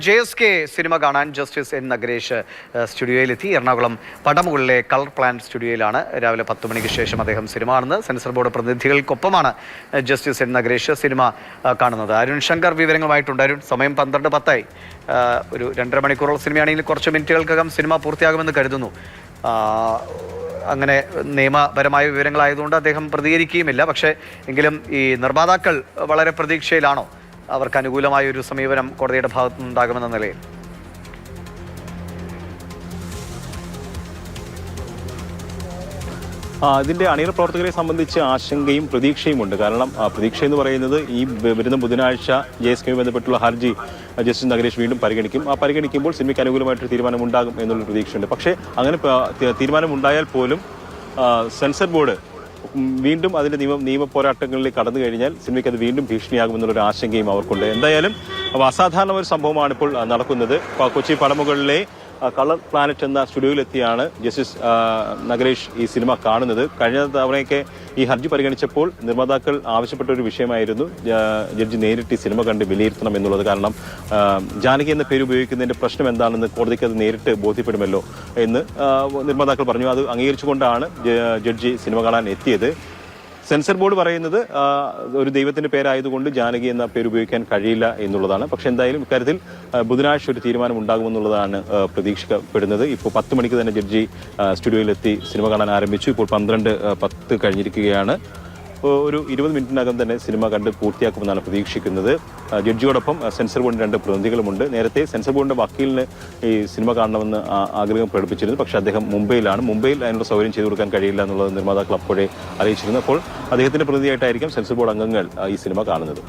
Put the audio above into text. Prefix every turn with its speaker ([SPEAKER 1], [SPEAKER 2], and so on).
[SPEAKER 1] JSK cinema കാണാൻ justice N Nagaresh സ്റ്റുഡിയോയിലെത്തി. എറണാകുളം പടമുകളിലെ കളർ പ്ലാന്റ് സ്റ്റുഡിയോയിലാണ് രാവിലെ 10 മണിക്ക് ശേഷം അദ്ദേഹം സിനിമ കാണുന്നത്. സെൻസർ ബോർഡ് പ്രതിനിധികൾക്കൊപ്പമാണ് ജസ്റ്റിസ് എൻ നഗരേഷ് സിനിമ കാണുന്നത്. അരുൺ ശങ്കർ വിവരങ്ങളുമായിട്ടുണ്ട്. അരുൺ, സമയം 12:10. ഒരു 2.5 മണിക്കൂറുള്ള സിനിമയാണെങ്കിൽ കുറച്ച് മിനിറ്റുകൾക്കകം സിനിമ പൂർത്തിയാകുമെന്ന് കരുതുന്നു. അങ്ങനെ നിയമപരമായ വിവരങ്ങളായതുകൊണ്ട് അദ്ദേഹം പ്രതികരിക്കുകയുമില്ല. പക്ഷേ എങ്കിലും ഈ നിർമ്മാതാക്കൾ വളരെ പ്രതീക്ഷയിലാണോ അവർക്ക് അനുകൂലമായ ഒരു സമീപനം കോടതിയുടെ ഭാഗത്തു നിന്നുണ്ടാകുമെന്ന നിലയിൽ?
[SPEAKER 2] ഇതിൻ്റെ അണിയറ പ്രവർത്തകരെ സംബന്ധിച്ച് ആശങ്കയും പ്രതീക്ഷയുമുണ്ട്. കാരണം പ്രതീക്ഷ എന്ന് പറയുന്നത് ഈ വരുന്ന ബുധനാഴ്ച JSKയുമായി ബന്ധപ്പെട്ടുള്ള ഹർജി ജസ്റ്റിസ് നഗരേഷ് വീണ്ടും പരിഗണിക്കും. പരിഗണിക്കുമ്പോൾ സിനിമയ്ക്ക് അനുകൂലമായിട്ടൊരു തീരുമാനമുണ്ടാകും എന്നുള്ള പ്രതീക്ഷയുണ്ട്. പക്ഷേ അങ്ങനെ തീരുമാനമുണ്ടായാൽ പോലും സെൻസർ ബോർഡ് വീണ്ടും അതിൻ്റെ നിയമ പോരാട്ടങ്ങളിലേക്ക് കടന്നു കഴിഞ്ഞാൽ സിനിമയ്ക്ക് അത് വീണ്ടും ഭീഷണിയാകുമെന്നുള്ളൊരു ആശങ്കയും അവർക്കുണ്ട്. എന്തായാലും അസാധാരണ ഒരു സംഭവമാണ് ഇപ്പോൾ നടക്കുന്നത്. കൊച്ചി പടമുകളിലെ കളർ പ്ലാനറ്റ് എന്ന സ്റ്റുഡിയോയിലെത്തിയാണ് ജസ്റ്റിസ് നഗരേഷ് ഈ സിനിമ കാണുന്നത്. കഴിഞ്ഞ തവണയൊക്കെ ഈ ഹർജി പരിഗണിച്ചപ്പോൾ നിർമ്മാതാക്കൾ ആവശ്യപ്പെട്ട ഒരു വിഷയമായിരുന്നു ജഡ്ജി നേരിട്ട് ഈ സിനിമ കണ്ട് വിലയിരുത്തണം എന്നുള്ളത്. കാരണം ജാനകി എന്ന പേര് ഉപയോഗിക്കുന്നതിൻ്റെ പ്രശ്നം എന്താണെന്ന് കോടതിക്ക് അത് നേരിട്ട് ബോധ്യപ്പെടുമല്ലോ എന്ന് നിർമ്മാതാക്കൾ പറഞ്ഞു. അത് അംഗീകരിച്ചുകൊണ്ടാണ് ജഡ്ജി സിനിമ കാണാൻ എത്തിയത്. സെൻസർ ബോർഡ് പറയുന്നത് ഒരു ദൈവത്തിന്റെ പേരായതുകൊണ്ട് ജാനകി എന്ന പേര് ഉപയോഗിക്കാൻ കഴിയില്ല എന്നുള്ളതാണ്. പക്ഷെ എന്തായാലും ഇക്കാര്യത്തിൽ ബുധനാഴ്ച ഒരു തീരുമാനം ഉണ്ടാകുമെന്നുള്ളതാണ് പ്രതീക്ഷിക്കപ്പെടുന്നത്. ഇപ്പോൾ 10 മണിക്ക് തന്നെ ജഡ്ജി സ്റ്റുഡിയോയിലെത്തി സിനിമ കാണാൻ ആരംഭിച്ചു. ഇപ്പോൾ 12:10 കഴിഞ്ഞിരിക്കുകയാണ്. ഒരു 20 മിനിറ്റിനകം തന്നെ സിനിമ കണ്ട് പൂർത്തിയാക്കുമെന്നാണ് പ്രതീക്ഷിക്കുന്നത്. ജഡ്ജിയോടൊപ്പം സെൻസർ ബോർഡിന്റെ 2 പ്രതിനിധികളുമുണ്ട്. നേരത്തെ സെൻസർ ബോർഡിന്റെ വക്കീലിന് ഈ സിനിമ കാണണമെന്ന് ആഗ്രഹം പ്രകടിപ്പിച്ചിരുന്നു. പക്ഷേ അദ്ദേഹം മുംബൈയിലാണ്. മുംബൈയിൽ അതിനുള്ള സൗകര്യം ചെയ്തു കൊടുക്കാൻ കഴിയില്ല എന്നുള്ളത് നിർമ്മാതാക്കൾ അപ്പോഴേ അറിയിച്ചിരുന്നു. അപ്പോൾ അദ്ദേഹത്തിന്റെ പ്രതിനിധിയായിട്ടായിരിക്കും സെൻസർ ബോർഡ് അംഗങ്ങൾ ഈ സിനിമ കാണുന്നത്.